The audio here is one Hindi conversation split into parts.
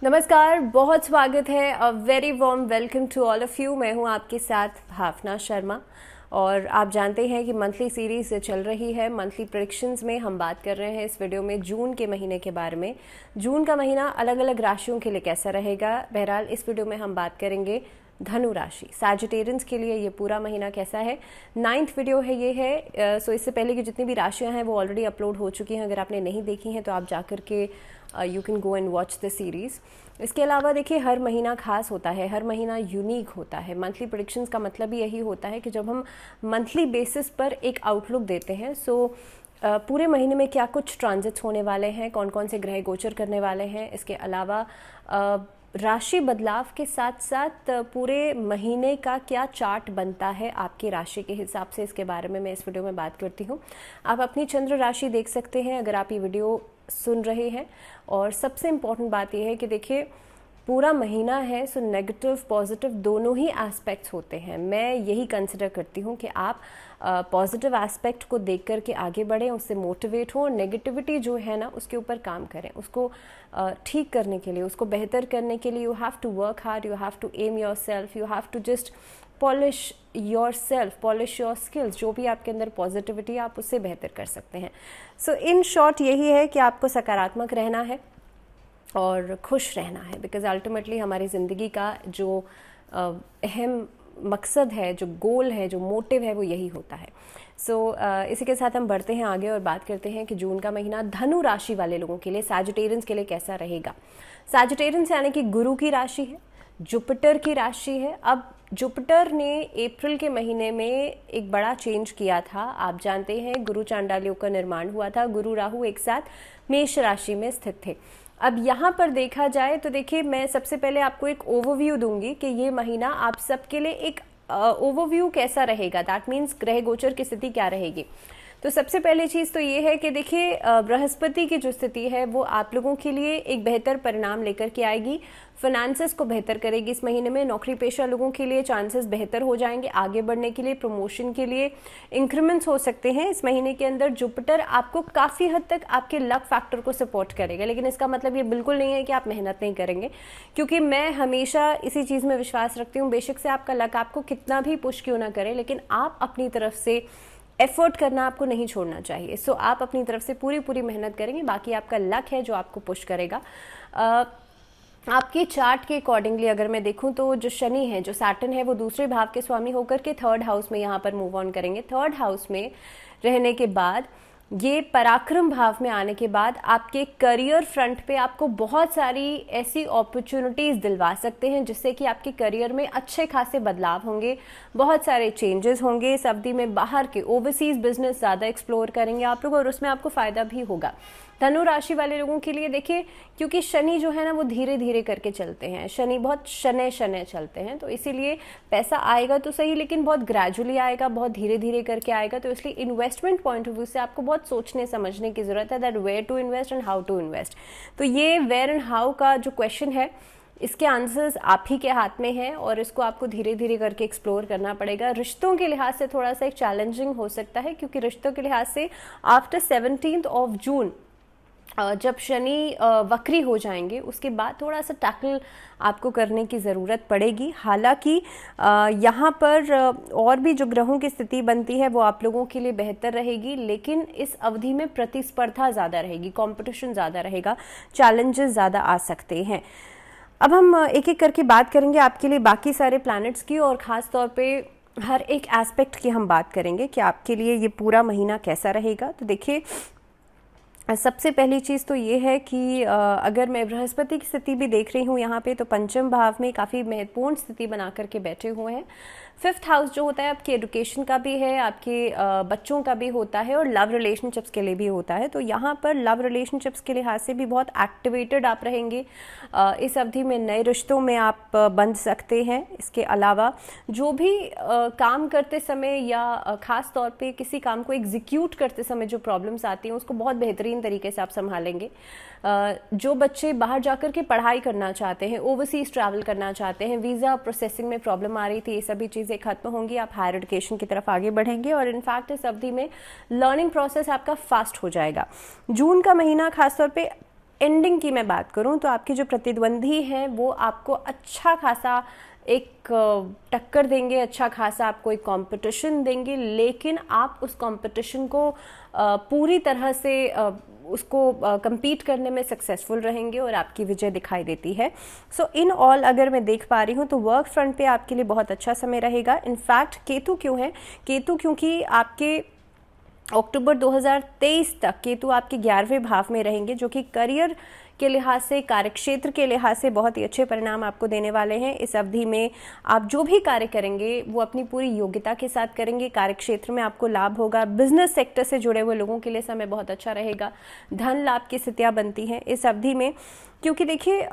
नमस्कार, बहुत स्वागत है। A very warm welcome to all of you. मैं हूं आपके साथ भावना शर्मा और आप जानते हैं कि मंथली सीरीज चल रही है। मंथली प्रेडिक्शंस में हम बात कर रहे हैं इस वीडियो में जून के महीने के बारे में। जून का महीना अलग अलग राशियों के लिए कैसा रहेगा। बहरहाल इस वीडियो में हम बात करेंगे धनु राशि सैजिटेरियंस के लिए ये पूरा महीना कैसा है। 9th वीडियो है ये है। सो इससे पहले की जितनी भी राशियां हैं वो ऑलरेडी अपलोड हो चुकी हैं। अगर आपने नहीं देखी हैं तो आप जाकर के you can go and watch the series. इसके अलावा देखिए हर महीना खास होता है, हर महीना यूनिक होता है। मंथली प्रेडिक्शंस का मतलब ही यही होता है कि जब हम मंथली बेसिस पर एक आउटलुक देते हैं पूरे महीने में क्या कुछ ट्रांजिट्स होने वाले हैं, कौन कौन से ग्रह गोचर करने वाले हैं। इसके अलावा राशि बदलाव के साथ साथ पूरे महीने का क्या चार्ट बनता है आपकी राशि के हिसाब से, इसके बारे में मैं इस वीडियो में बात करती हूँ। आप अपनी चंद्र राशि देख सकते हैं अगर आप ये वीडियो सुन रहे हैं। और सबसे इम्पॉर्टेंट बात यह है कि देखिए पूरा महीना है, सो नेगेटिव पॉजिटिव दोनों ही एस्पेक्ट्स होते हैं। मैं यही कंसिडर करती हूँ कि आप पॉजिटिव एस्पेक्ट को देख कर के आगे बढ़ें, उससे मोटिवेट हो, और नेगेटिविटी जो है ना उसके ऊपर काम करें। उसको ठीक करने के लिए, उसको बेहतर करने के लिए you have to work hard, you have to aim your self, you have to just polish your self, polish your skills. जो भी आपके अंदर पॉजिटिविटी आप उससे बेहतर कर सकते हैं। सो इन शॉर्ट यही है कि आपको सकारात्मक रहना है और खुश रहना है, बिकॉज अल्टीमेटली हमारी ज़िंदगी का जो अहम मकसद है, जो गोल है, जो मोटिव है, वो यही होता है। इसी के साथ हम बढ़ते हैं आगे और बात करते हैं कि जून का महीना धनु राशि वाले लोगों के लिए, सैजिटेरियंस के लिए कैसा रहेगा। सैजिटेरियंस यानी कि गुरु की राशि है, जुपिटर की राशि है। अब जुपिटर ने अप्रैल के महीने में एक बड़ा चेंज किया था। आप जानते हैं गुरु चांडालियों का निर्माण हुआ था, गुरु राहु एक साथ मेष राशि में स्थित थे। अब यहाँ पर देखा जाए तो देखिए मैं सबसे पहले आपको एक ओवरव्यू दूंगी कि ये महीना आप सबके लिए एक ओवरव्यू कैसा रहेगा। दैट मीन्स ग्रह गोचर की स्थिति क्या रहेगी। तो सबसे पहली चीज़ तो ये है कि देखिए बृहस्पति की जो स्थिति है वो आप लोगों के लिए एक बेहतर परिणाम लेकर के आएगी, फाइनेंसेस को बेहतर करेगी। इस महीने में नौकरी पेशा लोगों के लिए चांसेस बेहतर हो जाएंगे, आगे बढ़ने के लिए, प्रमोशन के लिए, इंक्रीमेंट्स हो सकते हैं। इस महीने के अंदर जुपिटर आपको काफ़ी हद तक आपके लक फैक्टर को सपोर्ट करेगा, लेकिन इसका मतलब ये बिल्कुल नहीं है कि आप मेहनत नहीं करेंगे, क्योंकि मैं हमेशा इसी चीज़ में विश्वास रखती हूँ। बेशक से आपका लक आपको कितना भी पुश क्यों ना करे, लेकिन आप अपनी तरफ से एफर्ट करना आपको नहीं छोड़ना चाहिए। आप अपनी तरफ से पूरी मेहनत करेंगे, बाकी आपका लक है जो आपको पुश करेगा। आपके चार्ट के अकॉर्डिंगली अगर मैं देखूं तो जो शनि है, जो सैटर्न है, वो दूसरे भाव के स्वामी होकर के 3rd हाउस में यहाँ पर मूव ऑन करेंगे। 3rd हाउस में रहने के बाद ये पराक्रम भाव में आने के बाद आपके करियर फ्रंट पे आपको बहुत सारी ऐसी अपॉर्चुनिटीज़ दिलवा सकते हैं जिससे कि आपके करियर में अच्छे खासे बदलाव होंगे, बहुत सारे चेंजेस होंगे। इस अवधि में बाहर के ओवरसीज बिजनेस ज़्यादा एक्सप्लोर करेंगे आप लोग और उसमें आपको फ़ायदा भी होगा। धनु राशि वाले लोगों के लिए देखिए, क्योंकि शनि जो है ना वो धीरे धीरे करके चलते हैं, शनि बहुत शनै चलते हैं, तो इसीलिए पैसा आएगा तो सही लेकिन बहुत ग्रेजुअली आएगा, बहुत धीरे धीरे करके आएगा। तो इसलिए इन्वेस्टमेंट पॉइंट ऑफ व्यू से आपको बहुत सोचने समझने की ज़रूरत है, that where to invest and how to invest. तो ये वेयर एंड हाउ का जो क्वेश्चन है, इसके आंसर्स आप ही के हाथ में हैं और इसको आपको धीरे धीरे करके एक्सप्लोर करना पड़ेगा। रिश्तों के लिहाज से थोड़ा सा एक चैलेंजिंग हो सकता है, क्योंकि रिश्तों के लिहाज से आफ्टर 17 जून जब शनि वक्री हो जाएंगे उसके बाद थोड़ा सा टैकल आपको करने की ज़रूरत पड़ेगी। हालांकि यहाँ पर और भी जो ग्रहों की स्थिति बनती है वो आप लोगों के लिए बेहतर रहेगी, लेकिन इस अवधि में प्रतिस्पर्धा ज़्यादा रहेगी, कंपटीशन ज़्यादा रहेगा, चैलेंजेस ज़्यादा आ सकते हैं। अब हम एक एक करके बात करेंगे आपके लिए बाकी सारे प्लैनेट्स की, और ख़ास तौर पे हर एक एस्पेक्ट की हम बात करेंगे कि आपके लिए ये पूरा महीना कैसा रहेगा। तो देखिए सबसे पहली चीज़ तो ये है कि अगर मैं बृहस्पति की स्थिति भी देख रही हूँ यहाँ पे, तो पंचम भाव में काफ़ी महत्वपूर्ण स्थिति बना करके बैठे हुए हैं। 5th हाउस जो होता है आपके एजुकेशन का भी है, आपके बच्चों का भी होता है और लव रिलेशनशिप्स के लिए भी होता है। तो यहाँ पर लव रिलेशनशिप्स के लिहाज से भी बहुत एक्टिवेटेड आप रहेंगे। इस अवधि में नए रिश्तों में आप बंध सकते हैं। इसके अलावा जो भी काम करते समय या ख़ास तौर पे किसी काम को एग्जीक्यूट करते समय जो प्रॉब्लम्स आती हैं उसको बहुत बेहतरीन तरीके से आप संभालेंगे। जो बच्चे बाहर जाकर के पढ़ाई करना चाहते हैं, ओवरसीज ट्रैवल करना चाहते हैं, वीज़ा प्रोसेसिंग में प्रॉब्लम आ रही थी, ये सभी चीज़ें खत्म होंगी, आप हायर एजुकेशन की तरफ आगे बढ़ेंगे और इनफैक्ट इस अवधि में लर्निंग प्रोसेस आपका फास्ट हो जाएगा। जून का महीना खासतौर पे एंडिंग की मैं बात करूं तो आपके जो प्रतिद्वंदी हैं वो आपको अच्छा खासा एक टक्कर देंगे, अच्छा खासा आपको एक कंपटीशन देंगे, लेकिन आप उस कंपटीशन को पूरी तरह से उसको compete करने में सक्सेसफुल रहेंगे और आपकी विजय दिखाई देती है। सो इन ऑल अगर मैं देख पा रही हूँ तो वर्क फ्रंट पे आपके लिए बहुत अच्छा समय रहेगा। इनफैक्ट केतु क्यों है? केतु क्योंकि आपके अक्टूबर 2023 तक केतु आपके 11वें भाव में रहेंगे, जो कि करियर के लिहाज से, कार्यक्षेत्र के लिहाज से बहुत ही अच्छे परिणाम आपको देने वाले हैं। इस अवधि में आप जो भी कार्य करेंगे वो अपनी पूरी योग्यता के साथ करेंगे। कार्यक्षेत्र में आपको लाभ होगा। बिजनेस सेक्टर से जुड़े हुए लोगों के लिए समय बहुत अच्छा रहेगा। धन लाभ की स्थितियां बनती हैं इस अवधि में, क्योंकि देखिए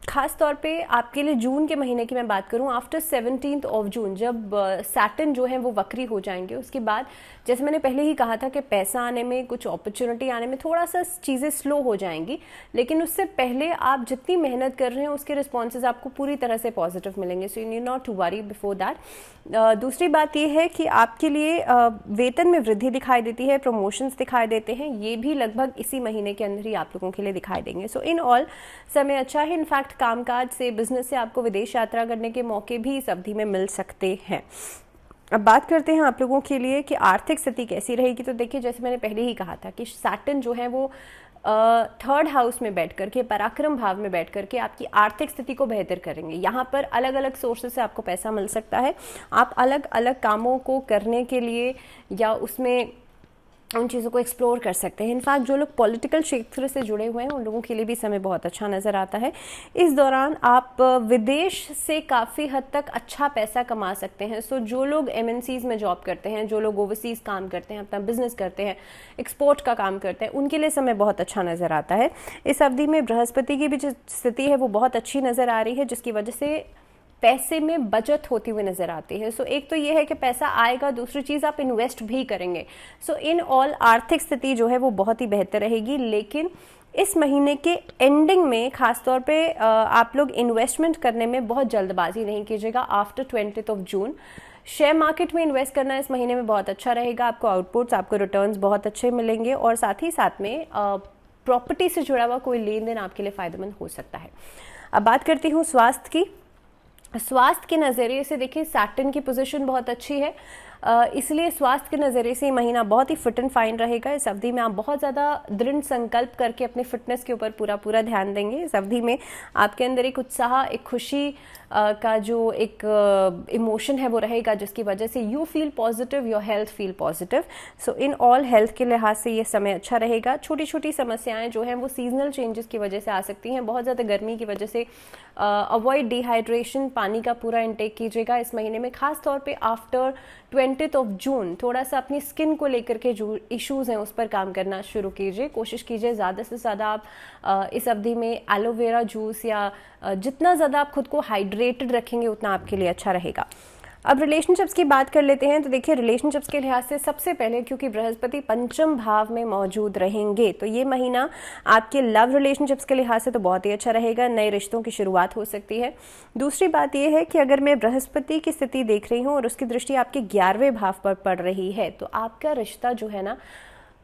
खास तौर पे आपके लिए जून के महीने की मैं बात करूं, आफ्टर 17th ऑफ जून जब सैटर्न जो है वो वक्री हो जाएंगे, उसके बाद जैसे मैंने पहले ही कहा था कि पैसा आने में, कुछ अपॉर्चुनिटी आने में थोड़ा सा चीज़ें स्लो हो जाएंगी, लेकिन उससे पहले आप जितनी मेहनत कर रहे हैं उसके रिस्पॉन्सेज आपको पूरी तरह से पॉजिटिव मिलेंगे। So you need not to worry before that. दूसरी बात यह है कि आपके लिए वेतन में वृद्धि दिखाई देती है, प्रमोशंस दिखाई देते हैं, ये भी लगभग इसी महीने के अंदर ही आप लोगों के लिए दिखाई देंगे। सो इन ऑल समय अच्छा है। इनफैक्ट कामकाज से, बिजनेस से आपको विदेश यात्रा करने के मौके भी इस अवधि में मिल सकते हैं। अब बात करते हैं आप लोगों के लिए कि आर्थिक स्थिति कैसी रहेगी। तो देखिए, जैसे मैंने पहले ही कहा था कि सैटर्न जो है वो 3rd हाउस में बैठ करके, पराक्रम भाव में बैठ करके आपकी आर्थिक स्थिति को बेहतर करेंगे। यहाँ पर अलग अलग सोर्सेज से आपको पैसा मिल सकता है। आप अलग अलग कामों को करने के लिए या उसमें उन चीज़ों को एक्सप्लोर कर सकते हैं। इनफैक्ट जो लोग पॉलिटिकल क्षेत्र से जुड़े हुए हैं उन लोगों के लिए भी समय बहुत अच्छा नज़र आता है। इस दौरान आप विदेश से काफ़ी हद तक अच्छा पैसा कमा सकते हैं। सो जो लोग MNCs में जॉब करते हैं, जो लोग ओवरसीज़ काम करते हैं, अपना बिजनेस करते हैं, एक्सपोर्ट का काम करते हैं, उनके लिए समय बहुत अच्छा नज़र आता है। इस अवधि में बृहस्पति की भी जो स्थिति है वो बहुत अच्छी नज़र आ रही है, जिसकी वजह से पैसे में बचत होती हुई नजर आती है। सो एक तो ये है कि पैसा आएगा, दूसरी चीज़ आप इन्वेस्ट भी करेंगे। सो इन ऑल आर्थिक स्थिति जो है वो बहुत ही बेहतर रहेगी। लेकिन इस महीने के एंडिंग में खासतौर पे आप लोग इन्वेस्टमेंट करने में बहुत जल्दबाजी नहीं कीजिएगा। After 20th of June share market में इन्वेस्ट करना इस महीने में बहुत अच्छा रहेगा। आपको आउटपुट्स, आपको रिटर्न्स बहुत अच्छे मिलेंगे और साथ ही साथ में प्रॉपर्टी से जुड़ा हुआ कोई लेन देन आपके लिए फ़ायदेमंद हो सकता है। अब बात करती हूँ स्वास्थ्य की। स्वास्थ्य के नज़रिए से देखिए, सैटर्न की पोजीशन बहुत अच्छी है, इसलिए स्वास्थ्य के नज़रिए से ये महीना बहुत ही फिट एंड फाइन रहेगा। इस अवधि में आप बहुत ज़्यादा दृढ़ संकल्प करके अपने फिटनेस के ऊपर पूरा ध्यान देंगे। इस अवधि में आपके अंदर एक उत्साह, एक खुशी का जो एक इमोशन है वो रहेगा, जिसकी वजह से you feel positive, your health feel positive. So in all health के लिहाज से ये समय अच्छा रहेगा। छोटी छोटी समस्याएं जो हैं वो सीजनल चेंजेस की वजह से आ सकती हैं। बहुत ज़्यादा गर्मी की वजह से अवॉइड डिहाइड्रेशन, पानी का पूरा इंटेक कीजिएगा इस महीने में। खास तौर पे आफ्टर 20th ऑफ जून थोड़ा सा अपनी स्किन को लेकर के जो इश्यूज़ हैं उस पर काम करना शुरू कीजिए। कोशिश कीजिए ज़्यादा से ज़्यादा आप इस अवधि में एलोवेरा जूस या जितना ज़्यादा आप खुद को हाइड्रेटेड रखेंगे उतना आपके लिए अच्छा रहेगा। अब रिलेशनशिप्स की बात कर लेते हैं। तो देखिए, रिलेशनशिप्स के लिहाज से सबसे पहले क्योंकि बृहस्पति पंचम भाव में मौजूद रहेंगे तो ये महीना आपके लव रिलेशनशिप्स के लिहाज से तो बहुत ही अच्छा रहेगा। नए रिश्तों की शुरुआत हो सकती है। दूसरी बात यह है कि अगर मैं बृहस्पति की स्थिति देख रही हूँ और उसकी दृष्टि आपके 11वें भाव पर पड़ रही है तो आपका रिश्ता जो है ना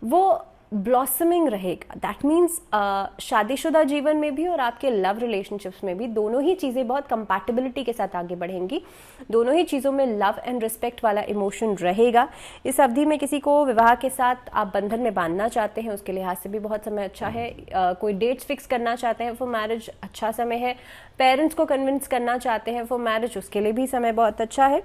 वो ब्लॉसमिंग रहेगा। दैट मीन्स शादीशुदा जीवन में भी और आपके लव रिलेशनशिप्स में भी दोनों ही चीज़ें बहुत कंपैटिबिलिटी के साथ आगे बढ़ेंगी। दोनों ही चीज़ों में लव एंड रिस्पेक्ट वाला इमोशन रहेगा। इस अवधि में किसी को विवाह के साथ आप बंधन में बांधना चाहते हैं उसके लिहाज से भी बहुत समय अच्छा है। कोई डेट्स फिक्स करना चाहते हैं फॉर मैरिज, अच्छा समय है। पेरेंट्स को कन्विंस करना चाहते हैं फॉर मैरिज, उसके लिए भी समय बहुत अच्छा है।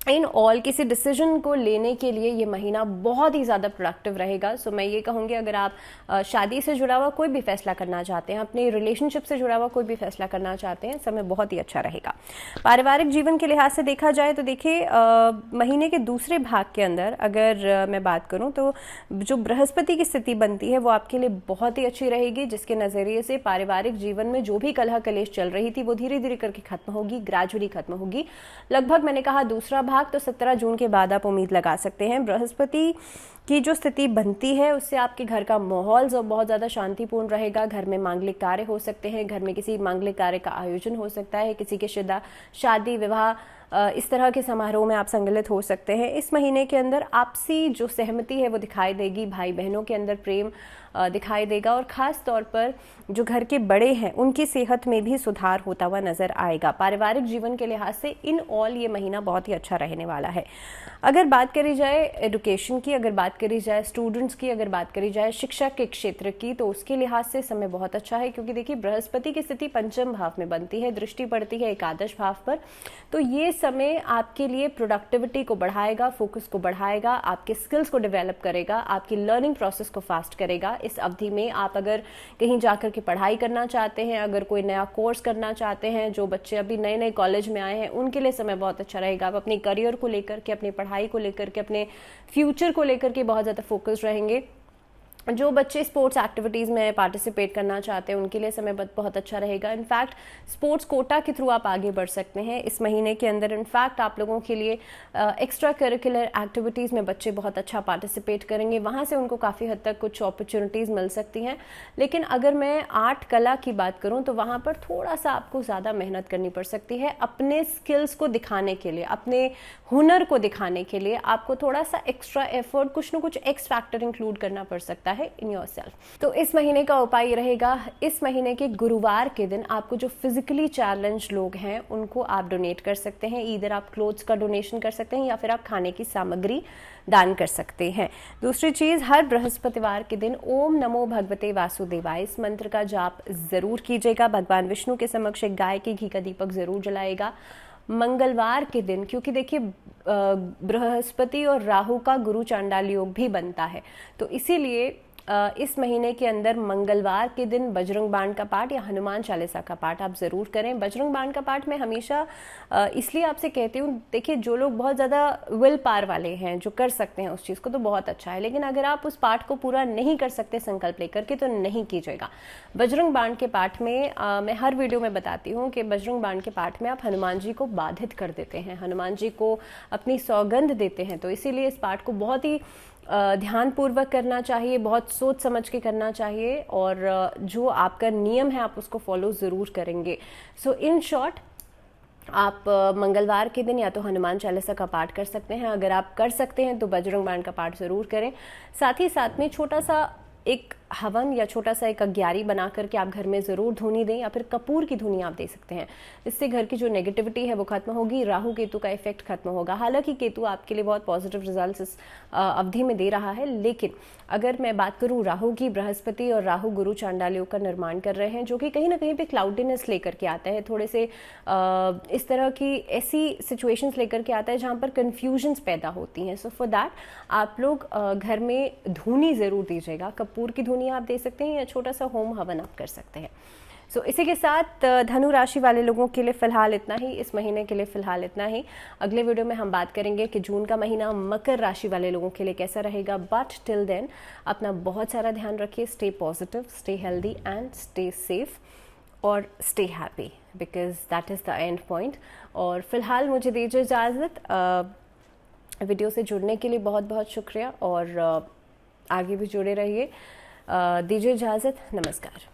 इन ऑल किसी डिसीजन को लेने के लिए ये महीना बहुत ही ज़्यादा प्रोडक्टिव रहेगा। सो मैं ये कहूँगी, अगर आप शादी से जुड़ा हुआ कोई भी फैसला करना चाहते हैं, अपने रिलेशनशिप से जुड़ा हुआ कोई भी फैसला करना चाहते हैं, समय बहुत ही अच्छा रहेगा। पारिवारिक जीवन के लिहाज से देखा जाए तो देखिए, महीने के दूसरे भाग के अंदर अगर मैं बात करूँ तो जो बृहस्पति की स्थिति बनती है वो आपके लिए बहुत ही अच्छी रहेगी, जिसके नज़रिए से पारिवारिक जीवन में जो भी कलह कलेश चल रही थी वो धीरे धीरे करके खत्म होगी, ग्रेजुअली खत्म होगी। लगभग मैंने कहा दूसरा भाग तो 17 जून के बाद आप उम्मीद लगा सकते हैं। बृहस्पति की जो स्थिति बनती है उससे आपके घर का माहौल जो बहुत ज़्यादा शांतिपूर्ण रहेगा। घर में मांगलिक कार्य हो सकते हैं, घर में किसी मांगलिक कार्य का आयोजन हो सकता है, किसी के शादी विवाह इस तरह के समारोह में आप सम्मिलित हो सकते हैं। इस महीने के अंदर आपसी जो सहमति है वो दिखाई देगी। भाई बहनों के अंदर प्रेम दिखाई देगा और ख़ास तौर पर जो घर के बड़े हैं उनकी सेहत में भी सुधार होता हुआ नज़र आएगा। पारिवारिक जीवन के लिहाज से इन ऑल ये महीना बहुत ही अच्छा रहने वाला है। अगर बात करी जाए एजुकेशन की, अगर बात करी जाए स्टूडेंट्स की, अगर बात करी जाए शिक्षा के क्षेत्र की, तो उसके लिहाज से समय बहुत अच्छा है, क्योंकि देखिए बृहस्पति की स्थिति पंचम भाव में बनती है, दृष्टि पड़ती है एकादश भाव पर। तो ये समय आपके लिए प्रोडक्टिविटी को बढ़ाएगा, फोकस को बढ़ाएगा, आपके स्किल्स को डेवलप करेगा, आपकी लर्निंग प्रोसेस को फास्ट करेगा। इस अवधि में आप अगर कहीं जाकर के पढ़ाई करना चाहते हैं, अगर कोई नया कोर्स करना चाहते हैं, जो बच्चे अभी नए नए कॉलेज में आए हैं उनके लिए समय बहुत अच्छा रहेगा। आप अपनी करियर को लेकर के, अपनी पढ़ाई को लेकर के, अपने फ्यूचर को लेकर के बहुत ज़्यादा फोकस रहेंगे। जो बच्चे स्पोर्ट्स एक्टिविटीज़ में पार्टिसिपेट करना चाहते हैं उनके लिए समय बहुत अच्छा रहेगा। इनफैक्ट स्पोर्ट्स कोटा के थ्रू आप आगे बढ़ सकते हैं इस महीने के अंदर। इनफैक्ट आप लोगों के लिए एक्स्ट्रा करिकुलर एक्टिविटीज़ में बच्चे बहुत अच्छा पार्टिसिपेट करेंगे, वहाँ से उनको काफ़ी हद तक कुछ अपॉर्चुनिटीज़ मिल सकती हैं। लेकिन अगर मैं आर्ट कला की बात करूँ तो वहाँ पर थोड़ा सा आपको ज़्यादा मेहनत करनी पड़ सकती है। अपने स्किल्स को दिखाने के लिए, अपने हुनर को दिखाने के लिए आपको थोड़ा सा एक्स्ट्रा एफर्ट, कुछ ना कुछ एक्स फैक्टर इंक्लूड करना पड़ सकता है इन योरसेल्फ। तो इस महीने का उपाय ये रहेगा, इस महीने के गुरुवार के दिन आपको जो फिजिकली चैलेंज लोग हैं उनको आप डोनेट कर सकते हैं। ईदर आप क्लोथ्स का डोनेशन कर सकते हैं या फिर आप खाने की सामग्री दान कर सकते हैं। दूसरी चीज़, हर बृहस्पतिवार के दिन ओम नमो भगवते वासुदेवाय इस मंत्र का जाप जरूर कीजिएगा। भगवान विष्णु के समक्ष एक गाय के घी का दीपक जरूर जलाएगा। मंगलवार के दिन, क्योंकि देखिए बृहस्पति और राहु का गुरु चांडाल योग भी बनता है, तो इसीलिए इस महीने के अंदर मंगलवार के दिन बजरंग बाण का पाठ या हनुमान चालीसा का पाठ आप ज़रूर करें। बजरंग बाण का पाठ मैं हमेशा इसलिए आपसे कहती हूँ, देखिए जो लोग बहुत ज़्यादा विल पावर वाले हैं, जो कर सकते हैं उस चीज़ को, तो बहुत अच्छा है। लेकिन अगर आप उस पाठ को पूरा नहीं कर सकते संकल्प लेकर के, तो नहीं कीजिएगा। बजरंग बाण के पाठ में मैं हर वीडियो में बताती हूँ कि बजरंग बाण के पाठ में आप हनुमान जी को बाधित कर देते हैं, हनुमान जी को अपनी सौगंध देते हैं। तो इसीलिए इस पाठ को बहुत ही ध्यानपूर्वक करना चाहिए, बहुत सोच समझ के करना चाहिए, और जो आपका नियम है आप उसको फॉलो ज़रूर करेंगे। सो इन शॉर्ट, आप मंगलवार के दिन या तो हनुमान चालीसा का पाठ कर सकते हैं, अगर आप कर सकते हैं तो बजरंग बाण का पाठ ज़रूर करें। साथ ही साथ में छोटा सा एक हवन या छोटा सा एक अग्यारी बना करके आप घर में ज़रूर धूनी दें, या फिर कपूर की धूनी आप दे सकते हैं। इससे घर की जो नेगेटिविटी है वो खत्म होगी, राहु केतु का इफेक्ट खत्म होगा। हालांकि केतु आपके लिए बहुत पॉजिटिव रिजल्ट्स इस अवधि में दे रहा है, लेकिन अगर मैं बात करूं राहु की, बृहस्पति और राहु गुरु चांडाल योग का निर्माण कर रहे हैं, जो कि कहीं ना कहीं पे क्लाउडीनेस लेकर के आता है, थोड़े से इस तरह की ऐसी सिचुएशंस लेकर के आता है जहां पर कन्फ्यूजन्स पैदा होती हैं। सो फॉर दैट आप लोग घर में धूनी ज़रूर दीजिएगा। कपूर की धूनी आप दे सकते हैं या छोटा सा होम हवन आप कर सकते हैं। सो इसी के साथ धनु राशि वाले लोगों के लिए फिलहाल इतना ही, इस महीने के लिए फिलहाल इतना ही। अगले वीडियो में हम बात करेंगे कि जून का महीना मकर राशि वाले लोगों के लिए कैसा रहेगा। बट टिल देन अपना बहुत सारा ध्यान रखिए, stay positive, stay healthy and stay safe और stay happy, because that is the end point. और फिलहाल मुझे दीजिए इजाज़त। वीडियो से जुड़ने के लिए बहुत बहुत शुक्रिया, और आगे भी जुड़े रहिए। दीजिए इजाज़त, नमस्कार।